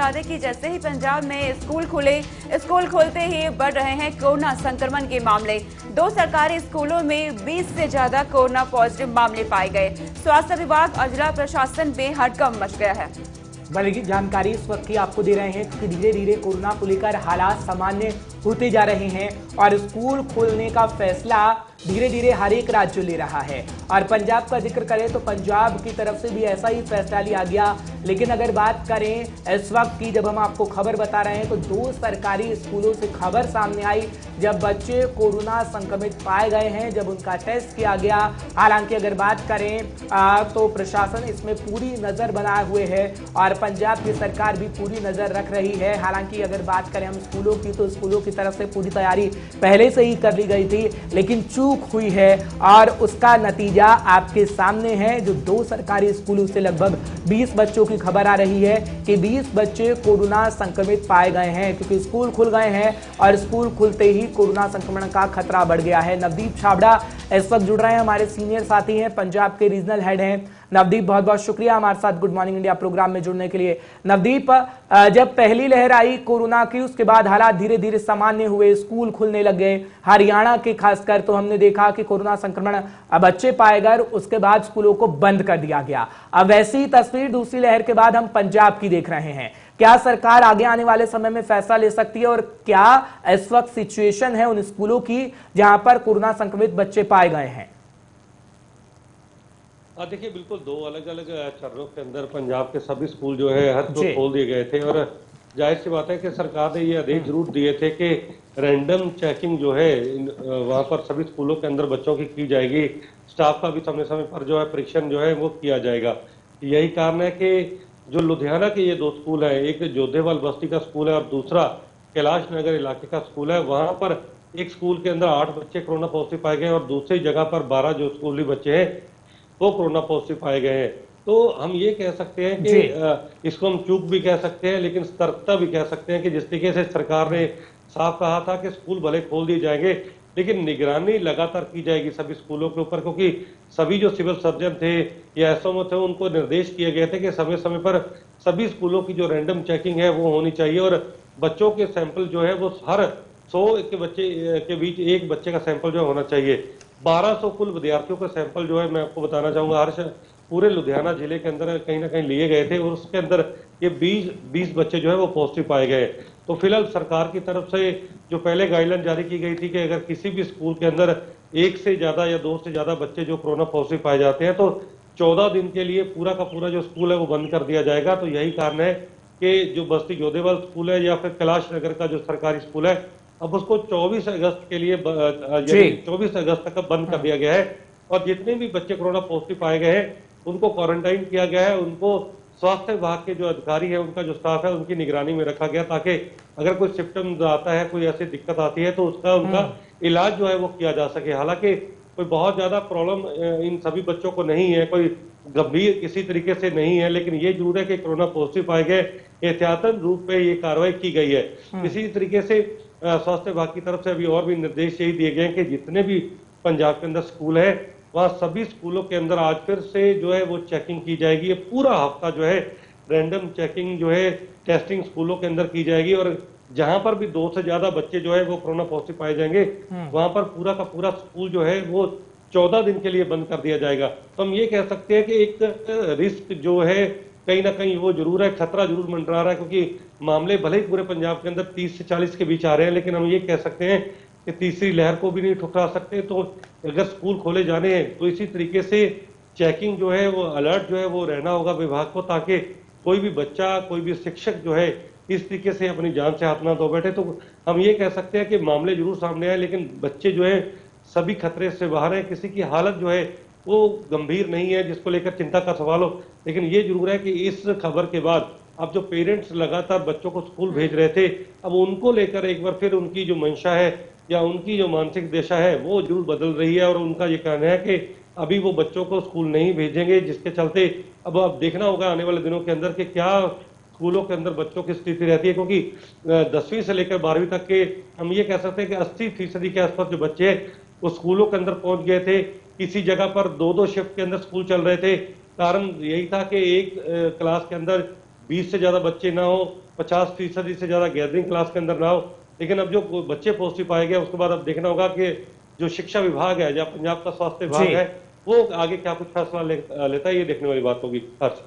बता दें कि जैसे ही पंजाब में स्कूल खुले, स्कूल खुलते ही बढ़ रहे हैं कोरोना संक्रमण के मामले। 2 सरकारी स्कूलों में 20 से ज्यादा कोरोना पॉजिटिव मामले पाए गए। स्वास्थ्य विभाग और जिला प्रशासन में हड़कंप मच गया है। बड़ी जानकारी इस वक्त की आपको दे रहे हैं कि धीरे धीरे कोरोना को लेकर हालात सामान्य होते जा रहे हैं और स्कूल खोलने का फैसला धीरे धीरे हर एक राज्य ले रहा है। और पंजाब का जिक्र करें तो पंजाब की तरफ से भी ऐसा ही फैसला लिया गया। लेकिन अगर बात करें इस वक्त की, जब हम आपको खबर बता रहे हैं तो 2 सरकारी स्कूलों से खबर सामने आई जब बच्चे कोरोना संक्रमित पाए गए हैं, जब उनका टेस्ट किया गया। हालांकि अगर बात करें तो प्रशासन इसमें पूरी नजर बनाए हुए है और पंजाब की सरकार भी पूरी नजर रख रही है। हालांकि अगर बात करें हम स्कूलों की, तो स्कूलों की तरफ से पूरी तैयारी पहले से ही कर ली गई थी, लेकिन चूक हुई है और उसका नतीजा आपके सामने है। जो 2 सरकारी स्कूलों से लगभग 20 बच्चों की खबर आ रही है कि 20 बच्चे कोरोना संक्रमित पाए गए हैं, क्योंकि स्कूल खुल गए हैं और स्कूल खुलते ही कोरोना संक्रमण का खतरा बढ़ गया है। नवदीप छाबड़ा इस वक्त जुड़ रहे हैं, हमारे सीनियर साथी हैं, पंजाब के रीजनल हेड हैं। नवदीप, बहुत बहुत शुक्रिया हमारे साथ गुड मॉर्निंग इंडिया प्रोग्राम में जुड़ने के लिए। नवदीप, जब पहली लहर आई कोरोना की, उसके बाद हालात धीरे धीरे सामान्य हुए, स्कूल खुलने लग गए। हरियाणा के खासकर तो हमने देखा कि कोरोना संक्रमण बच्चे पाए गए, उसके बाद स्कूलों को बंद कर दिया गया। अब वैसी ही तस्वीर दूसरी लहर के बाद हम पंजाब की देख रहे हैं। क्या सरकार आगे आने वाले समय में फैसला ले सकती है और क्या इस वक्त सिचुएशन है उन स्कूलों की जहां पर कोरोना संक्रमित बच्चे पाए गए हैं? देखिए, बिल्कुल 2 अलग अलग चरणों के अंदर पंजाब के सभी स्कूल जो है हर तो खोल दिए गए थे और जाहिर सी बात है कि सरकार ने ये आदेश जरूर दिए थे कि रैंडम चेकिंग जो है वहाँ पर सभी स्कूलों के अंदर बच्चों की जाएगी। स्टाफ का भी समय समय पर जो है परीक्षण जो है वो किया जाएगा। यही कारण है कि जो लुधियाना के ये 2 स्कूल है, एक जोधेवाल बस्ती का स्कूल है और दूसरा कैलाश नगर इलाके का स्कूल है। वहाँ पर एक स्कूल के अंदर 8 बच्चे कोरोना पॉजिटिव पाए गए और दूसरी जगह पर 12 जो स्कूली बच्चे हैं वो कोरोना पॉजिटिव पाए गए हैं। तो हम ये कह सकते हैं कि इसको हम चूक भी कह सकते हैं, लेकिन सतर्कता भी कह सकते हैं कि जिस तरीके से सरकार ने साफ कहा था कि स्कूल भले खोल दिए जाएंगे लेकिन निगरानी लगातार की जाएगी सभी स्कूलों के ऊपर, क्योंकि सभी जो सिविल सर्जन थे या एसएमओ थे उनको निर्देश किए गए थे कि समय समय पर सभी स्कूलों की जो रैंडम चेकिंग है वो होनी चाहिए और बच्चों के सैंपल जो है वो हर 100 के बच्चे के बीच एक बच्चे का सैंपल जो होना चाहिए। 1200 कुल विद्यार्थियों का सैंपल जो है मैं आपको बताना चाहूंगा हर पूरे लुधियाना जिले के अंदर कहीं ना कहीं लिए गए थे और उसके अंदर ये 20 बच्चे जो है वो पॉजिटिव पाए गए। तो फिलहाल सरकार की तरफ से जो पहले गाइडलाइन जारी की गई थी कि अगर किसी भी स्कूल के अंदर 1 से ज्यादा या 2 से ज्यादा बच्चे जो कोरोना पॉजिटिव पाए जाते हैं तो 14 दिन के लिए पूरा का पूरा जो स्कूल है वो बंद कर दिया जाएगा। तो यही कारण है कि जो बस्ती जोधेवाल स्कूल है या फिर कैलाश नगर का जो सरकारी स्कूल है अब उसको 24 अगस्त के लिए 24 अगस्त तक बंद कर दिया गया है और जितने भी बच्चे कोरोना पॉजिटिव पाए गए हैं उनको क्वारंटाइन किया गया है। उनको स्वास्थ्य विभाग के जो अधिकारी है उनका जो स्टाफ है उनकी निगरानी में रखा गया ताकि अगर कोई सिम्टम्स आता है, कोई ऐसी दिक्कत आती है तो उसका उनका इलाज जो है वो किया जा सके। हालांकि कोई बहुत ज्यादा प्रॉब्लम इन सभी बच्चों को नहीं है, कोई गंभीर किसी तरीके से नहीं है, लेकिन ये जरूर है कि कोरोना पॉजिटिव पाए गए, एहतियातन रूप में ये कार्रवाई की गई है। इसी तरीके से स्वास्थ्य विभाग की तरफ से अभी और भी निर्देश यही दिए गए हैं कि जितने भी पंजाब के अंदर स्कूल है वहाँ सभी स्कूलों के अंदर आज फिर से जो है वो चेकिंग की जाएगी। ये पूरा हफ्ता जो है रैंडम चेकिंग जो है टेस्टिंग स्कूलों के अंदर की जाएगी और जहां पर भी 2 से ज्यादा बच्चे जो है वो कोरोना पॉजिटिव पाए जाएंगे वहां पर पूरा का पूरा स्कूल जो है वो 14 दिन के लिए बंद कर दिया जाएगा। तो हम ये कह सकते हैं कि एक रिस्क जो है कहीं ना कहीं वो जरूर है, खतरा जरूर मंडरा रहा है, क्योंकि मामले भले ही पूरे पंजाब के अंदर 30 से 40 के बीच आ रहे हैं, लेकिन हम ये कह सकते हैं कि तीसरी लहर को भी नहीं ठुकरा सकते। तो अगर स्कूल खोले जाने हैं तो इसी तरीके से चेकिंग जो है वो अलर्ट जो है वो रहना होगा विभाग को, ताकि कोई भी बच्चा, कोई भी शिक्षक जो है इस तरीके से अपनी जान से हाथ ना धो बैठे। तो हम ये कह सकते हैं कि मामले जरूर सामने आए लेकिन बच्चे जो है सभी खतरे से बाहर है, किसी की हालत जो है वो गंभीर नहीं है जिसको लेकर चिंता का सवाल हो। लेकिन ये जरूर है कि इस खबर के बाद अब जो पेरेंट्स लगातार बच्चों को स्कूल भेज रहे थे अब उनको लेकर एक बार फिर उनकी जो मंशा है या उनकी जो मानसिक दशा है वो जरूर बदल रही है और उनका ये कहना है कि अभी वो बच्चों को स्कूल नहीं भेजेंगे, जिसके चलते अब देखना होगा आने वाले दिनों के अंदर कि क्या स्कूलों के अंदर बच्चों की स्थिति रहती है, क्योंकि 10वीं से लेकर 12वीं तक के हम ये कह सकते हैं कि 80% के आसपास जो बच्चे हैं वो स्कूलों के अंदर पहुंच गए थे। किसी जगह पर 2-2 शिफ्ट के अंदर स्कूल चल रहे थे। कारण यही था कि एक क्लास के अंदर 20 से ज्यादा बच्चे ना हो, 50% से ज्यादा गैदरिंग क्लास के अंदर ना हो। लेकिन अब जो बच्चे पॉजिटिव पाए गए उसके बाद अब देखना होगा कि जो शिक्षा विभाग है या पंजाब का स्वास्थ्य विभाग जी। है वो आगे क्या कुछ फैसला लेता है, ये देखने वाली बात होगी। हर्ष।